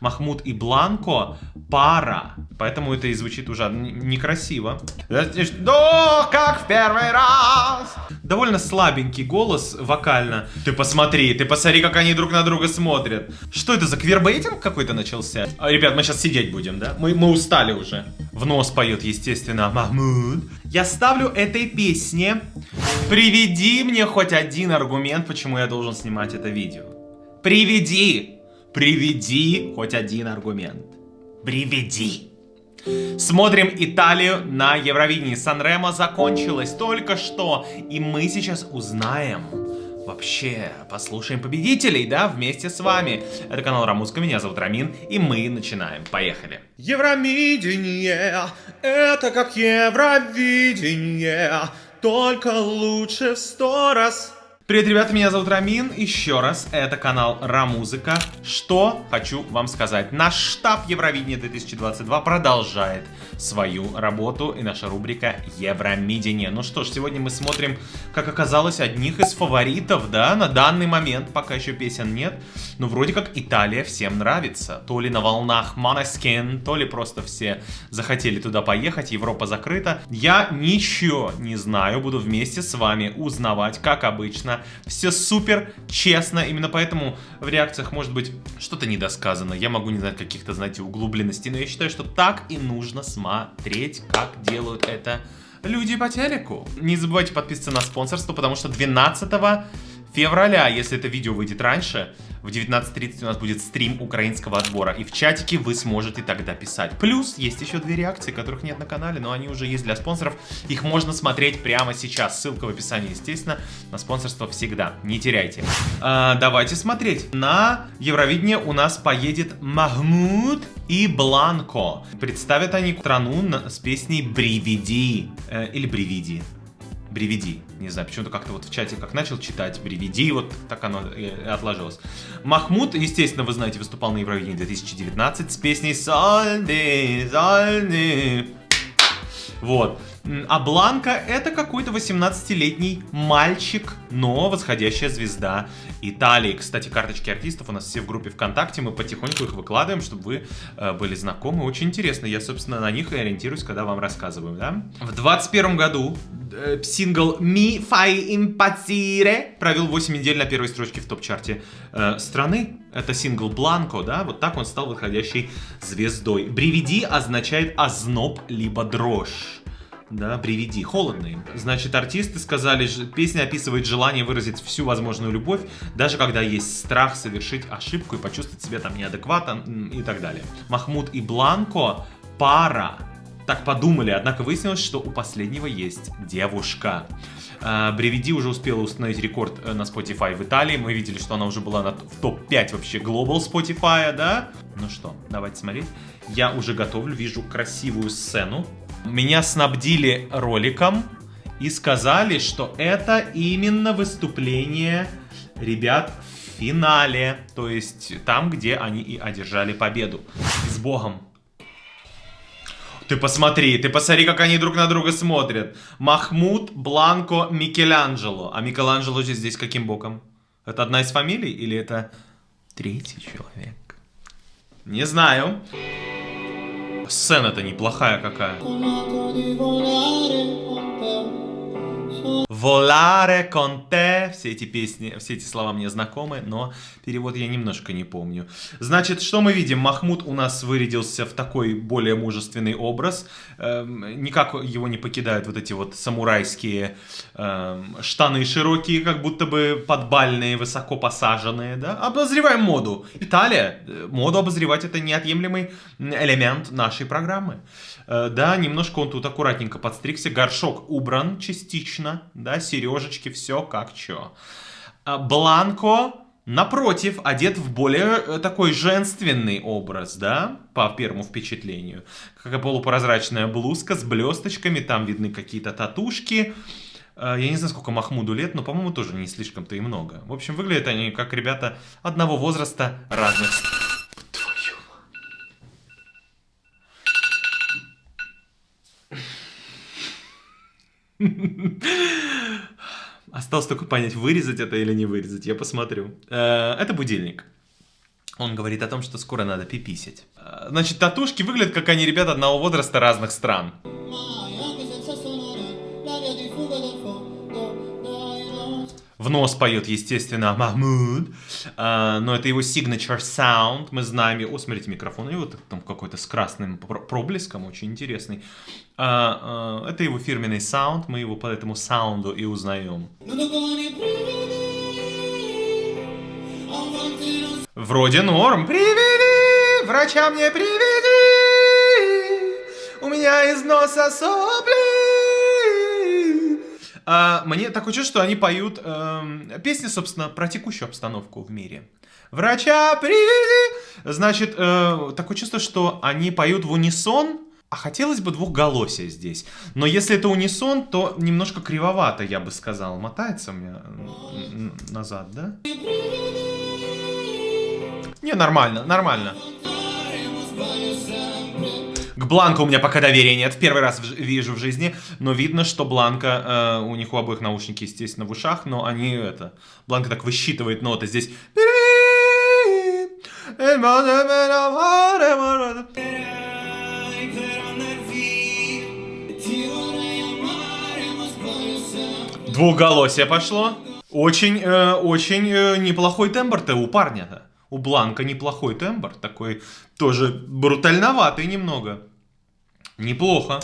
Махмуд и Бланко пара. Поэтому это и звучит уже некрасиво. Да, как в первый раз. Довольно слабенький голос вокально. Ты посмотри, как они друг на друга смотрят. Что это за квербейтинг какой-то начался? Ребят, мы сейчас сидеть будем, да? Мы устали уже. В нос поет, естественно, Махмуд. Я ставлю этой песне. Приведи мне хоть один аргумент, почему я должен снимать это видео. Приведи хоть один аргумент. Приведи. Смотрим Италию на Евровидении. Сан-Ремо закончилось только что. И мы сейчас узнаем, вообще, послушаем победителей, да, вместе с вами. Это канал Рамузыка, меня зовут Рамин, и мы начинаем. Поехали. Евровидение, это как Евровидение, только лучше в 100 раз. Привет, ребята, меня зовут Рамин, еще раз, это канал Рамузыка. Что хочу вам сказать, наш штаб Евровидения 2022 продолжает свою работу, и наша рубрика Евромидение. Ну что ж, сегодня мы смотрим, как оказалось, одних из фаворитов, да, на данный момент, пока еще песен нет, но вроде как Италия всем нравится. То ли на волнах Måneskin, то ли просто все захотели туда поехать, Европа закрыта. Я ничего не знаю, буду вместе с вами узнавать, как обычно. Все супер честно, именно поэтому в реакциях может быть что-то недосказано. Я могу не знать каких-то, знаете, углубленностей, но я считаю, что так и нужно смотреть, как делают это люди по телеку. Не забывайте подписываться на спонсорство, потому что 12 февраля, если это видео выйдет раньше, в 19:30 у нас будет стрим украинского отбора. И в чатике вы сможете тогда писать. Плюс есть еще 2 реакции, которых нет на канале, но они уже есть для спонсоров. Их можно смотреть прямо сейчас. Ссылка в описании, естественно. На спонсорство всегда. Не теряйте. Давайте смотреть. На Евровидение у нас поедет Махмуд и Бланко. Представят они страну с песней «Брividi». Или «Брividi». Брividi. Не знаю, почему-то как-то вот в чате как начал читать Брividi, вот так оно и отложилось. Махмуд, естественно, вы знаете, выступал на Евровидении 2019 с песней «Soldi, Soldi». Вот. А Бланко это какой-то 18-летний мальчик, но восходящая звезда Италии. Кстати, карточки артистов у нас все в группе ВКонтакте, мы потихоньку их выкладываем, чтобы вы были знакомы. Очень интересно, я, собственно, на них и ориентируюсь, когда вам рассказываю, да? В 2021 году сингл «Mi fai impazzire» провел 8 недель на первой строчке в топ-чарте страны. Это сингл Бланко, да? Вот так он стал выходящей звездой. «Брividi» означает «озноб» либо «дрожь». Да, «Брividi», холодный. Значит, артисты сказали, песня описывает желание выразить всю возможную любовь, даже когда есть страх совершить ошибку и почувствовать себя там неадекватно и так далее. Махмуд и Бланко пара. Так подумали, однако выяснилось, что у последнего есть девушка. Брividi уже успела установить рекорд на Spotify в Италии. Мы видели, что она уже была в топ-5 вообще Global Spotify, да? Ну что, давайте смотреть. Я уже готовлю, вижу красивую сцену. Меня снабдили роликом и сказали, что это именно выступление ребят в финале. То есть там, где они и одержали победу. С Богом! Ты посмотри, как они друг на друга смотрят. Махмуд, Бланко, Микеланджело. А Микеланджело здесь каким боком? Это одна из фамилий или это третий человек? Не знаю. Сцена-то неплохая какая. Volare con te. Все эти песни, все эти слова мне знакомы, но перевод я немножко не помню. Значит, что мы видим? Махмуд у нас вырядился в такой более мужественный образ. Никак его не покидают вот эти вот самурайские штаны широкие, как будто бы подбальные, высоко посаженные. Да? Обозреваем моду. Италия. Моду обозревать — это неотъемлемый элемент нашей программы. Да, немножко он тут аккуратненько подстригся. Горшок убран частично. Да, сережечки, все как чё. Бланко, напротив, одет в более такой женственный образ, да, по первому впечатлению. Какая полупрозрачная блузка с блесточками, там видны какие-то татушки. Я не знаю, сколько Махмуду лет, но, по-моему, тоже не слишком-то и много. В общем, выглядят они как ребята одного возраста, разных. Осталось только понять, вырезать это или не вырезать. Я посмотрю. Это будильник. Он говорит о том, что скоро надо пиписить. Значит, татушки выглядят, как они ребята одного возраста разных стран. В нос поет, естественно, Махмуд. Но это его signature sound. Мы знаем его. О, смотрите, микрофон. И вот там какой-то с красным проблеском. Очень интересный. Это его фирменный саунд. Мы его по этому саунду и узнаем. Вроде норм. Приведи, врача мне приведи. У меня из носа сопли. Мне такое чувство, что они поют песни, собственно, про текущую обстановку в мире. Врача приведи. Значит, такое чувство, что они поют в унисон. А хотелось бы двухголосия здесь. Но если это унисон, то немножко кривовато, я бы сказал. Мотается у меня назад, да? Не, нормально, нормально. К Бланко у меня пока доверия нет. В первый раз вижу в жизни. Но видно, что Бланко... у них у обоих наушники, естественно, в ушах. Но они это... Бланко так высчитывает ноты здесь. Двухголосие пошло. Очень неплохой тембр-то у парня-то. У Бланко неплохой тембр. Такой тоже брутальноватый немного. Неплохо.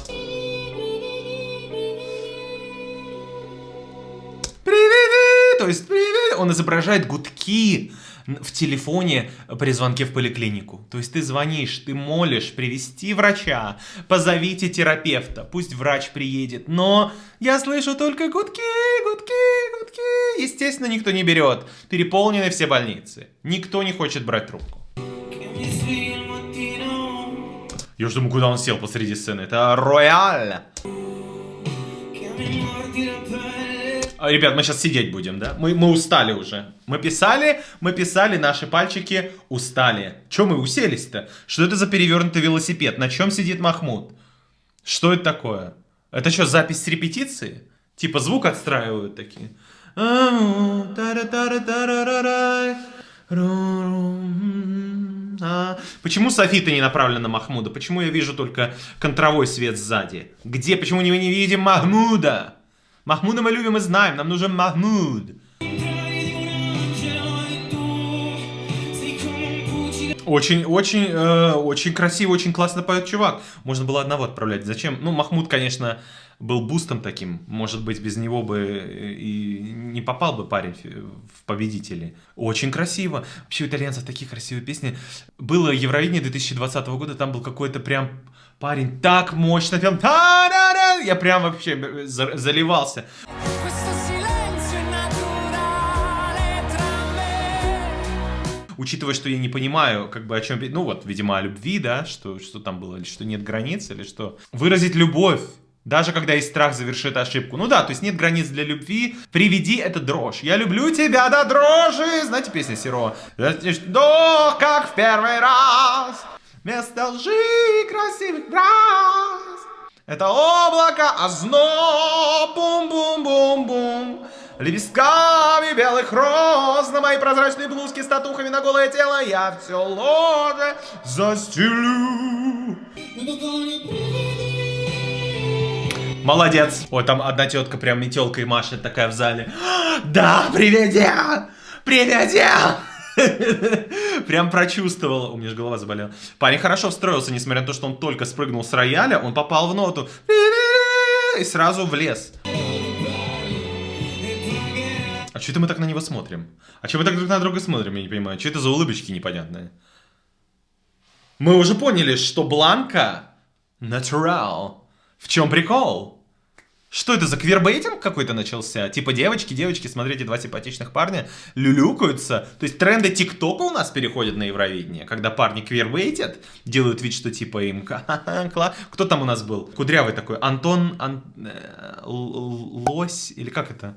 Привет! То есть привет! Он изображает гудки в телефоне при звонке в поликлинику. То есть ты звонишь, ты молишь привести врача, позовите терапевта, пусть врач приедет. Но я слышу только гудки, гудки, гудки. Естественно, никто не берет. Переполнены все больницы. Никто не хочет брать трубку. Я уж думаю, куда он сел посреди сцены. Это рояль. Ребят, мы сейчас сидеть будем, да? Мы устали уже. Мы писали, наши пальчики устали. Че мы уселись-то? Что это за перевернутый велосипед? На чем сидит Махмуд? Что это такое? Это что, запись с репетиции? Типа звук отстраивают такие. Почему софиты не направлены на Махмуда? Почему я вижу только контровой свет сзади? Где? Почему мы не видим Махмуда? Махмуда мы любим и знаем, нам нужен Махмуд. Очень красиво, очень классно поет чувак. Можно было одного отправлять. Зачем? Ну, Махмуд, конечно, был бустом таким. Может быть, без него бы и не попал бы парень в победители. Очень красиво. Вообще у итальянцев такие красивые песни. Было Евровидение 2020 года, там был какой-то прям парень так мощно, прям... Я прям вообще заливался. Учитывая, что я не понимаю, как бы о чем... Ну вот, видимо, о любви, да, что там было, или что нет границ, или что... Выразить любовь, даже когда есть страх завершить ошибку. Ну да, то есть нет границ для любви. Приведи это дрожь. Я люблю тебя до дрожи. Знаете песню Серова? До, как в первый раз. Вместо лжи красивых фраз. Это облако, озноб, бум-бум-бум-бум. Лепестками белых роз на моей прозрачной блузке с татухами на голое тело я все ложе застелю. Молодец. Ой, там одна тетка прям метелкой машет такая в зале. Да, приведи! Приведи! Прям прочувствовал. У меня же голова заболела. Парень хорошо встроился, несмотря на то, что он только спрыгнул с рояля, он попал в ноту. И сразу влез. А что это мы так на него смотрим? А что мы так друг на друга смотрим, я не понимаю. Что это за улыбочки непонятные? Мы уже поняли, что Бланко natural. В чем прикол? Что это за квирбейтинг какой-то начался? Типа девочки, смотрите, два симпатичных парня люлюкаются. То есть тренды ТикТока у нас переходят на Евровидение, когда парни квирбейтят, делают вид, что типа им... Кто там у нас был? Кудрявый такой. Антон... Лось? Или как это?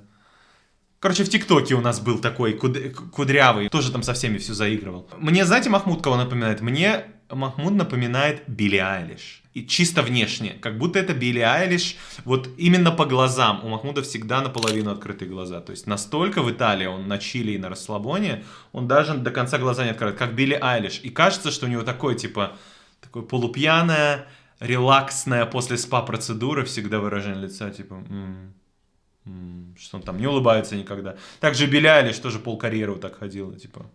Короче, в ТикТоке у нас был такой кудрявый. Тоже там со всеми все заигрывал. Мне, знаете, Махмуд кого напоминает? Мне Махмуд напоминает Билли Айлиш. И чисто внешне, как будто это Билли Айлиш, вот именно по глазам. У Махмуда всегда наполовину открытые глаза. То есть настолько в Италии он на чили и на расслабоне, он даже до конца глаза не открывает, как Билли Айлиш. И кажется, что у него такое, типа, такое полупьяное, релаксное после спа-процедуры всегда выражение лица, типа... Что он там не улыбается никогда. Также Билли Айлиш тоже полкарьеры вот так ходила, типа...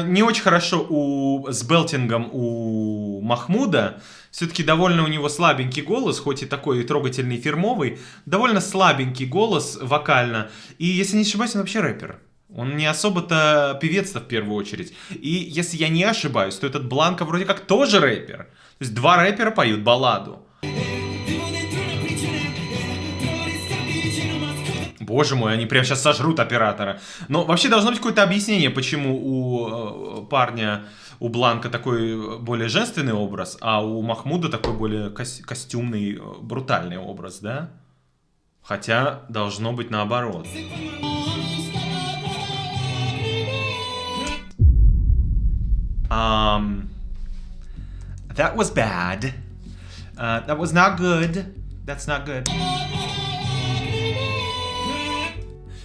Не очень хорошо с белтингом у Махмуда. Все-таки довольно у него слабенький голос, хоть и такой трогательный, фирмовый. Довольно слабенький голос вокально. И, если не ошибаюсь, он вообще рэпер. Он не особо-то певец-то в первую очередь. И, если я не ошибаюсь, то этот Бланко вроде как тоже рэпер. То есть два рэпера поют балладу. Боже мой, они прямо сейчас сожрут оператора. Но вообще должно быть какое-то объяснение, почему у парня, у Бланко такой более женственный образ, а у Махмуда такой более костюмный, брутальный образ, да? Хотя должно быть наоборот. That was bad. That was not good. That's not good.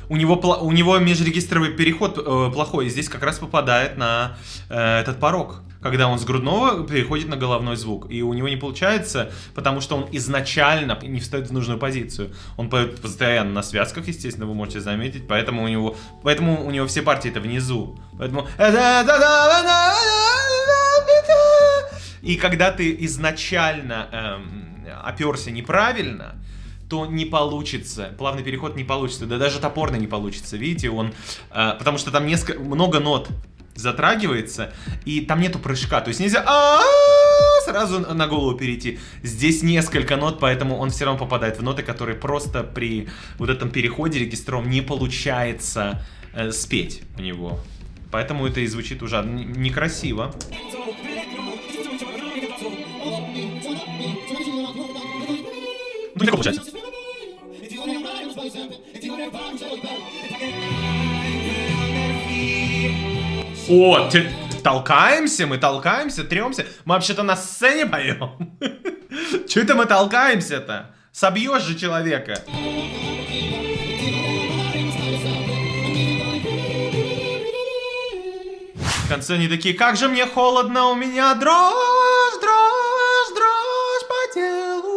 У него межрегистровый переход плохой, и здесь как раз попадает на этот порог, когда он с грудного переходит на головной звук. И у него не получается, потому что он изначально не встает в нужную позицию. Он поет постоянно на связках, естественно, вы можете заметить, поэтому у него все партии это внизу. Поэтому... И когда ты изначально оперся неправильно, то не получится, плавный переход не получится, да даже топорный не получится, видите, потому что там много нот затрагивается, и там нету прыжка, то есть нельзя сразу на голову перейти. Здесь несколько нот, поэтому он все равно попадает в ноты, которые просто при вот этом переходе регистром не получается спеть у него. Поэтому это и звучит ужасно некрасиво. Ну, легко получается. О, мы толкаемся, трёмся. Мы вообще-то на сцене поем. Чё это мы толкаемся-то? Собьёшь же человека. В конце они такие: как же мне холодно, у меня дрожь по телу.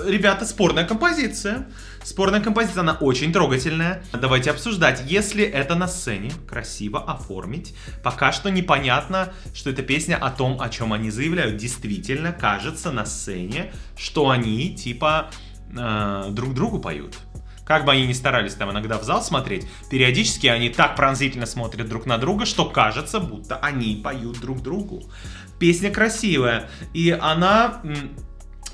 Ребята, спорная композиция. Спорная композиция, она очень трогательная. Давайте обсуждать. Если это на сцене красиво оформить, пока что непонятно, что это песня о том, о чем они заявляют. Действительно, кажется на сцене, что они типа друг другу поют. Как бы они ни старались там иногда в зал смотреть, периодически они так пронзительно смотрят друг на друга, что кажется, будто они поют друг другу. Песня красивая, и она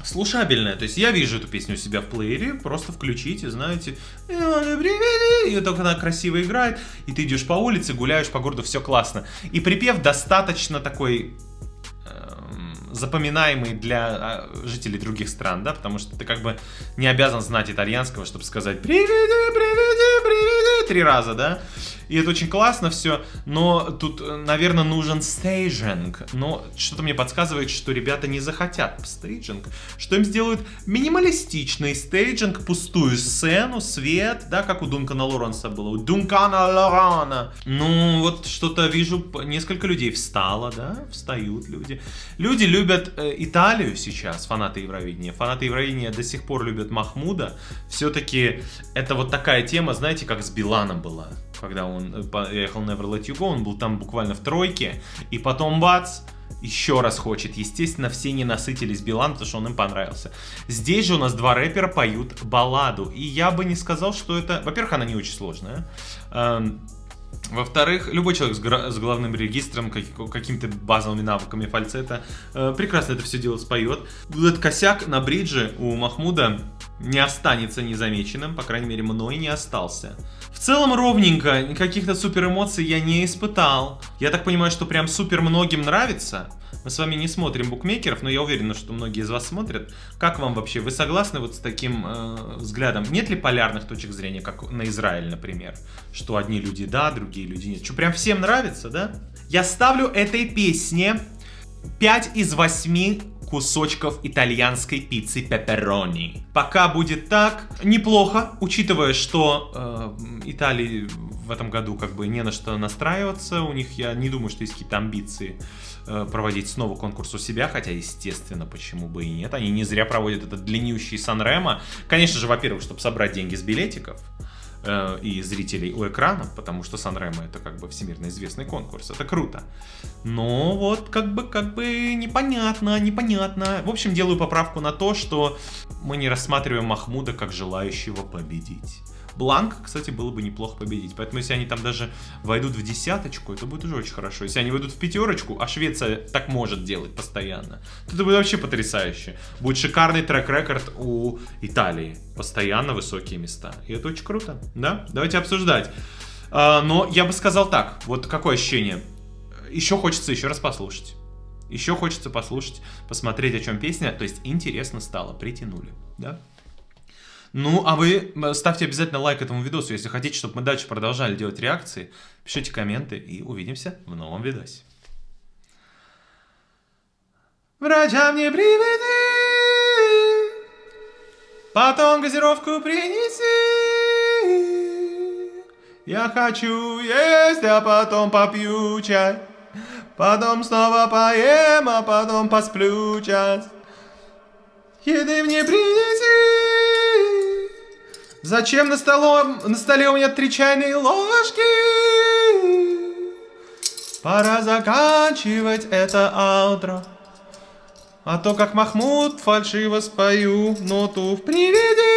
слушабельная. То есть я вижу эту песню у себя в плеере, просто включите, знаете, и только она красиво играет, и ты идешь по улице, гуляешь по городу, все классно. И припев достаточно такой запоминаемый для жителей других стран, да, потому что ты как бы не обязан знать итальянского, чтобы сказать «Приведи, приведи, приведи» 3 раза, да, и это очень классно все, но тут, наверное, нужен стейджинг, но что-то мне подсказывает, что ребята не захотят стейджинг, что им сделают минималистичный стейджинг, пустую сцену, свет, да, как у Дункана Лоранса было, у Дункана Лорана. Ну, вот что-то вижу, несколько людей встало, да, встают люди. Люди любят Италию сейчас, фанаты Евровидения. Фанаты Евровидения до сих пор любят Махмуда. Все-таки это вот такая тема, знаете, как с Биланом была. Когда он поехал Never Let You Go, он был там буквально в тройке. И потом бац, еще раз хочет. Естественно, все не насытились Биланом, потому что он им понравился. Здесь же у нас 2 рэпера поют балладу. И я бы не сказал, что это... Во-первых, она не очень сложная. Во-вторых, любой человек с головным регистром, какими-то базовыми навыками фальцета прекрасно это все дело споет. Этот косяк на бридже у Махмуда не останется незамеченным, по крайней мере, мной не остался. В целом ровненько, каких-то супер эмоций я не испытал. Я так понимаю, что прям супер многим нравится. Мы с вами не смотрим букмекеров, но я уверен, что многие из вас смотрят. Как вам вообще? Вы согласны вот с таким взглядом? Нет ли полярных точек зрения, как на Израиль, например? Что одни люди да, другие люди нет. Что, прям всем нравится, да? Я ставлю этой песне 5 из 8 кусочков итальянской пиццы пепперони. Пока будет так, неплохо, учитывая, что Италии в этом году как бы не на что настраиваться. У них, я не думаю, что есть какие-то амбиции проводить снова конкурс у себя, хотя, естественно, почему бы и нет. Они не зря проводят этот длиннющий Сан-Ремо. Конечно же, во-первых, чтобы собрать деньги с билетиков и зрителей у экрана, потому что Сан-Ремо это как бы всемирно известный конкурс, это круто. Но вот как бы непонятно. В общем, делаю поправку на то, что мы не рассматриваем Махмуда как желающего победить. Бланк, кстати, было бы неплохо победить. Поэтому, если они там даже войдут в десяточку, это будет уже очень хорошо. Если они войдут в пятерочку, а Швеция так может делать постоянно, то это будет вообще потрясающе. Будет шикарный трек-рекорд у Италии. Постоянно высокие места. И это очень круто, да? Давайте обсуждать. Но я бы сказал так. Вот какое ощущение? Еще хочется еще раз послушать. Еще хочется послушать, посмотреть, о чем песня. То есть интересно стало, притянули, да? Ну, а вы ставьте обязательно лайк этому видосу, если хотите, чтобы мы дальше продолжали делать реакции. Пишите комменты и увидимся в новом видосе. Врача мне приведи, потом газировку принеси. Я хочу есть, а потом попью чай. Потом снова поем, а потом посплю час. Еды мне принеси. Зачем на столе у меня 3 чайные ложки? Пора заканчивать это аутро. А то как Махмуд фальшиво спою ноту в приведи.